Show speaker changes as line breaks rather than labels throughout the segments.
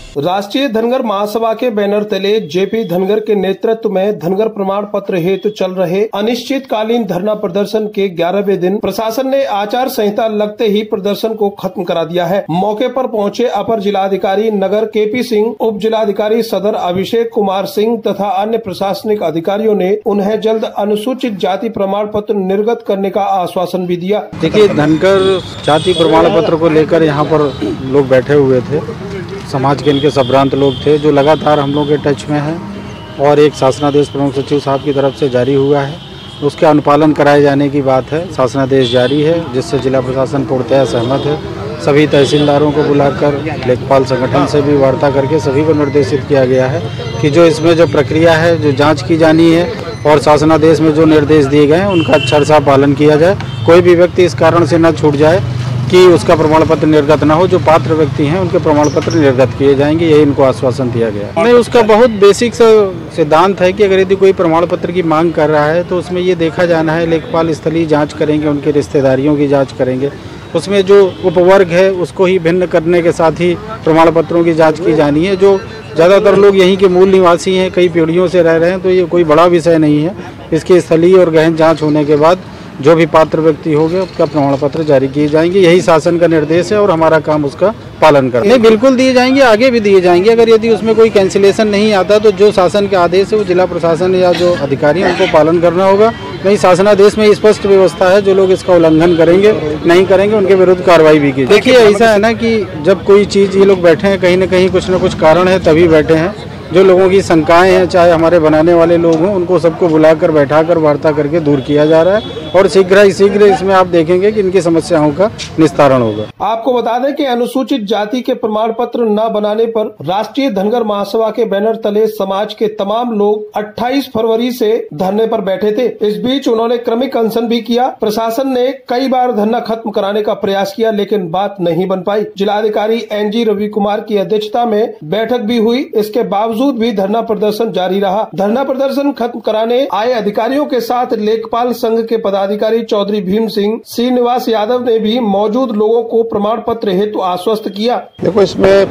राष्ट्रीय धनगर महासभा के बैनर तले जेपी धनगर के नेतृत्व में धनगर प्रमाण पत्र हेतु चल रहे अनिश्चितकालीन धरना प्रदर्शन के 11वें दिन प्रशासन ने आचार संहिता लगते ही प्रदर्शन को खत्म करा दिया है। मौके पर पहुंचे अपर जिलाधिकारी नगर केपी सिंह, उप जिलाधिकारी सदर अभिषेक कुमार सिंह तथा अन्य प्रशासनिक अधिकारियों ने उन्हें जल्द अनुसूचित जाति प्रमाण पत्र निर्गत करने का आश्वासन भी दिया।
देखिए, धनगर जाति प्रमाण पत्र को लेकर यहाँ पर लोग बैठे हुए थे। समाज के इनके संभ्रांत लोग थे जो लगातार हम लोग के टच में हैं और एक शासनादेश प्रमुख सचिव साहब की तरफ से जारी हुआ है, उसके अनुपालन कराए जाने की बात है। शासनादेश जारी है जिससे जिला प्रशासन पूर्णतः सहमत है। सभी तहसीलदारों को बुलाकर लेखपाल संगठन से भी वार्ता करके सभी को निर्देशित किया गया है कि जो इसमें जो प्रक्रिया है, जो जाँच की जानी है और शासनादेश में जो निर्देश दिए गए हैं उनका अक्षरशः पालन किया जाए। कोई भी व्यक्ति इस कारण से न छूट जाए कि उसका प्रमाण पत्र निर्गत न हो। जो पात्र व्यक्ति हैं उनके प्रमाण पत्र निर्गत किए जाएंगे, यही इनको आश्वासन दिया गया। नहीं, उसका बहुत बेसिक सिद्धांत है कि अगर यदि कोई प्रमाण पत्र की मांग कर रहा है तो उसमें ये देखा जाना है, लेखपाल स्थलीय जांच करेंगे, उनके रिश्तेदारियों की जांच करेंगे, उसमें जो उपवर्ग है उसको ही भिन्न करने के साथ ही प्रमाण पत्रों की जाँच की जानी है। जो ज़्यादातर लोग यहीं के मूल निवासी हैं, कई पीढ़ियों से रह रहे हैं, तो ये कोई बड़ा विषय नहीं है। इसकी स्थलीय और गहन जाँच होने के बाद जो भी पात्र व्यक्ति होंगे उसका प्रमाण पत्र जारी किए जाएंगे, यही शासन का निर्देश है और हमारा काम उसका पालन करना। नहीं, बिल्कुल दिए जाएंगे, आगे भी दिए जाएंगे। अगर यदि उसमें कोई कैंसिलेशन नहीं आता तो जो शासन के आदेश है वो जिला प्रशासन या जो अधिकारी हैं उनको पालन करना होगा। नहीं, शासनादेश में स्पष्ट व्यवस्था है, जो लोग इसका उल्लंघन करेंगे, नहीं करेंगे, उनके विरुद्ध कार्रवाई भी की। देखिए, ऐसा है ना कि जब कोई चीज़ ये लोग बैठे हैं, कहीं ना कहीं कुछ न कुछ कारण है तभी बैठे हैं। जो लोगों की शंकाएं हैं, चाहे हमारे बनाने वाले लोग हों, उनको सबको बुलाकर बैठाकर वार्ता करके दूर किया जा रहा है और शीघ्र इसमें आप देखेंगे कि इनकी समस्याओं का निस्तारण होगा।
आपको बता दें कि अनुसूचित जाति के प्रमाण पत्र न बनाने पर राष्ट्रीय धनगर महासभा के बैनर तले समाज के तमाम लोग 28 फरवरी से धरने पर बैठे थे। इस बीच उन्होंने क्रमिक अनशन भी किया। प्रशासन ने कई बार धरना खत्म कराने का प्रयास किया लेकिन बात नहीं बन पाई। जिलाधिकारी NG रवि कुमार की अध्यक्षता में बैठक भी हुई, इसके बावजूद भी धरना प्रदर्शन जारी रहा। धरना प्रदर्शन खत्म कराने आए अधिकारियों के साथ लेखपाल संघ के पदाधिकारी चौधरी भीम सिंह, श्रीनिवास यादव ने भी मौजूद लोगों को प्रमाण पत्र हेतु आश्वस्त किया।
देखो, इसमें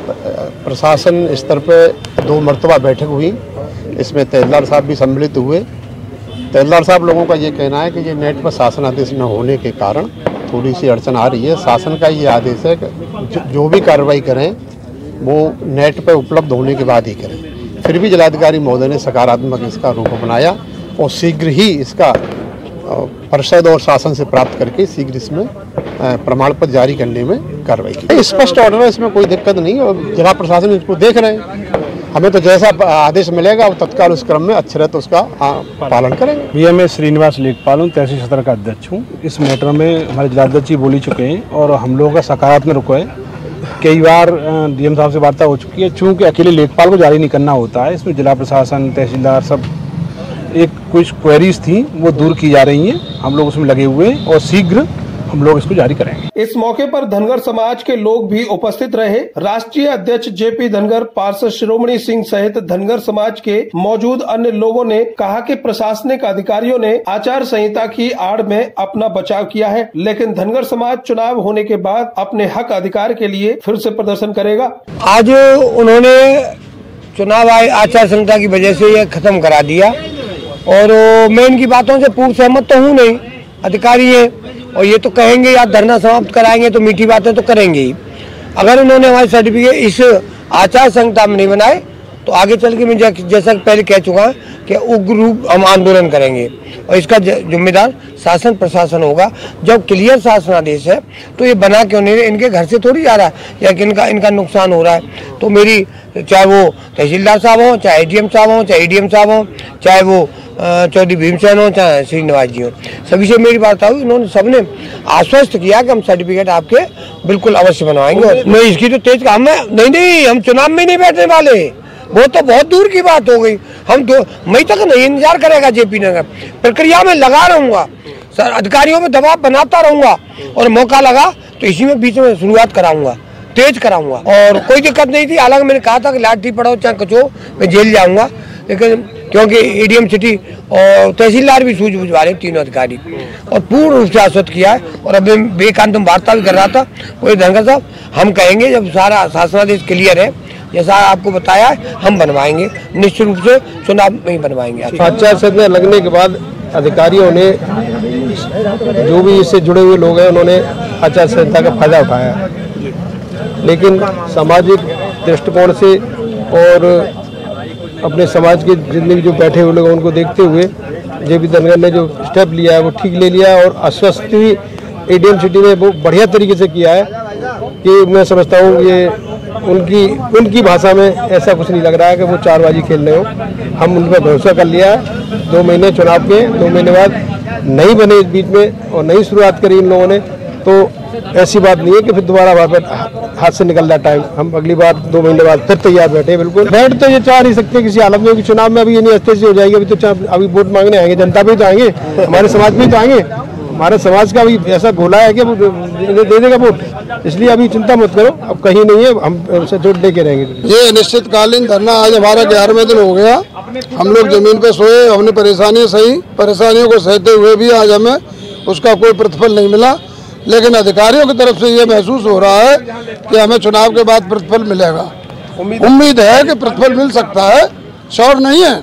प्रशासन स्तर पे 2 मरतबा बैठक हुई, इसमें तहसीलदार साहब भी सम्मिलित हुए। तहसीलदार साहब लोगों का ये कहना है कि ये नेट पर शासनादेश न होने के कारण थोड़ी सी अड़चन आ रही है। शासन का ये आदेश है कि जो भी कार्रवाई करें वो नेट पर उपलब्ध होने के बाद ही करें। फिर भी जिलाधिकारी महोदय ने सकारात्मक इसका रूप बनाया और शीघ्र ही इसका परिषद और शासन से प्राप्त करके शीघ्र इसमें प्रमाण पत्र जारी करने में कार्रवाई की। स्पष्ट ऑर्डर है, इसमें कोई दिक्कत नहीं और जिला प्रशासन इसको देख रहे हैं। हमें तो जैसा आदेश मिलेगा और तत्काल उस क्रम में अक्षरत उसका पालन करेंगे।
भैया, मैं श्रीनिवास लेखपाल हूँ, तहसील सदर का अध्यक्ष हूँ। इस मैटर में हमारे जिलाध्यक्ष जी बोल ही चुके हैं और हम लोगों का सकारात्मक रुख है। कई बार DM साहब से वार्ता हो चुकी है। चूँकि अकेले लेखपाल को जारी नहीं करना होता है, इसमें जिला प्रशासन, तहसीलदार सब एक कुछ क्वेरीज थी वो दूर की जा रही हैं। हम लोग उसमें लगे हुए हैं और शीघ्र हम लोग इसको जारी करेंगे।
इस मौके पर धनगर समाज के लोग भी उपस्थित रहे। राष्ट्रीय अध्यक्ष JP धनगर, पार्षद शिरोमणि सिंह सहित धनगर समाज के मौजूद अन्य लोगों ने कहा कि प्रशासनिक अधिकारियों ने आचार संहिता की आड़ में अपना बचाव किया है, लेकिन धनगर समाज चुनाव होने के बाद अपने हक अधिकार के लिए फिर से प्रदर्शन करेगा।
आज उन्होंने चुनाव आचार संहिता की वजह से ये खत्म करा दिया और मैं इनकी बातों से पूर्ण सहमत तो हूँ नहीं। अधिकारी है और ये तो कहेंगे या धरना समाप्त कराएंगे तो मीठी बातें तो करेंगे ही। अगर उन्होंने हमारे सर्टिफिकेट इस आचार संहिता में नहीं बनाए तो आगे चल के मैं जैसा पहले कह चुका कि उग्र रूप हम आंदोलन करेंगे और इसका जिम्मेदार शासन प्रशासन होगा। जब क्लियर शासनादेश है तो ये बना क्यों नहीं, इनके घर से थोड़ी जा रहा है या इनका नुकसान हो रहा है। तो मेरी, चाहे वो तहसीलदार साहब हों, चाहे ADM साहब हों, चाहे EDM साहब हों, चाहे वो चौधरी भीमसेन हो, चाहे श्रीनिवास जी हो, सभी से मेरी बात हुई। उन्होंने सबने आश्वस्त किया कि हम सर्टिफिकेट आपके बिल्कुल अवश्य बनवाएंगे। नहीं, इसकी तो तेज काम है। नहीं, हम चुनाव में नहीं बैठने वाले, वो तो बहुत दूर की बात हो गई। हम तो मई तक नहीं इंतजार करेगा JP नगर। प्रक्रिया में लगा रहूंगा, सर अधिकारियों में दबाव बनाता रहूंगा और मौका लगा तो इसी में बीच में शुरुआत कराऊंगा, तेज कराऊंगा और कोई दिक्कत नहीं थी। हालांकि मैंने कहा था कि लाठी पड़ो चाहे कुछ हो, मैं जेल जाऊंगा, लेकिन क्योंकि ADM सिटी और तहसीलदार भी सूझ बुझ वाले तीनों अधिकारी और पूर्ण रूप से आश्वस्त किया है। और अब बेकांत वार्ता भी कर रहा था कोई धनगर साहब, हम कहेंगे जब सारा शासनादेश क्लियर है जैसा आपको बताया हम बनवाएंगे, निश्चित रूप से चुनाव में ही बनवाएंगे।
आचार संहिता लगने के बाद अधिकारियों ने, जो भी इससे जुड़े हुए लोग हैं, उन्होंने आचार संहिता का फायदा उठाया, लेकिन सामाजिक दृष्टिकोण से और अपने समाज की जिंदगी जो बैठे हुए लोग उनको देखते हुए जेपी धनगर ने जो स्टेप लिया है वो ठीक ले लिया और आश्वस्त भी एडीएम सिटी में वो बढ़िया तरीके से किया है कि मैं समझता हूँ ये उनकी भाषा में ऐसा कुछ नहीं लग रहा है कि वो चारबाजी खेल रहे हो। हम उन पर भरोसा कर लिया है। 2 महीने चुनाव के, 2 महीने बाद नहीं बने इस बीच में और नई शुरुआत करी इन लोगों ने, तो ऐसी बात नहीं है कि फिर दोबारा वहाँ पर हाथ से निकल रहा टाइम। हम अगली बार 2 महीने बाद फिर तैयार बैठे। बिल्कुल बैठ तो ये चाह नहीं सकते किसी हालत में कि चुनाव में अभी ये नहीं अस्ते से हो जाएगी। अभी तो अभी वोट मांगने आएंगे, जनता भी तो आएंगे, हमारे समाज में तो आएंगे। हमारे समाज का भी ऐसा घोला है कि वो दे देगा वोट, इसलिए अभी चिंता मत करो, अब कहीं नहीं है, हम उनसे जोड़ लेके रहेंगे।
ये अनिश्चितकालीन धरना आज हमारा 11वें दिन हो गया। हम लोग जमीन पे सोए, हमने परेशानियों को सहते हुए भी आज हमें उसका कोई प्रतिफल नहीं मिला, लेकिन अधिकारियों की तरफ से ये महसूस हो रहा है कि हमें चुनाव के बाद प्रतिफल मिलेगा। उम्मीद है कि प्रतिफल मिल सकता है, श्योर नहीं है,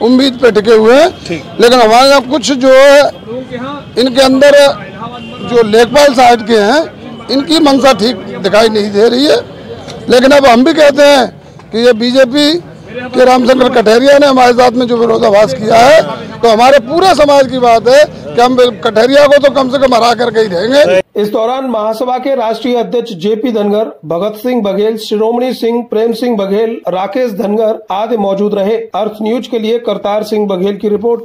उम्मीद पे टिके हुए हैं। लेकिन हमारे यहाँ कुछ जो है इनके अंदर जो लेखपाल साइड के हैं, इनकी मंशा ठीक दिखाई नहीं दे रही है। लेकिन अब हम भी कहते हैं कि ये बीजेपी के रामशंकर कठेरिया ने हमारे साथ में जो विरोधाभास किया है, तो हमारे पूरे समाज की बात है कि हम कठेरिया को तो कम से कम हरा करके ही रहेंगे।
इस दौरान महासभा के राष्ट्रीय अध्यक्ष जेपी धनगर, भगत सिंह बघेल, शिरोमणि सिंह, प्रेम सिंह बघेल, राकेश धनगर आदि मौजूद रहे। अर्थ न्यूज के लिए करतार सिंह बघेल की रिपोर्ट।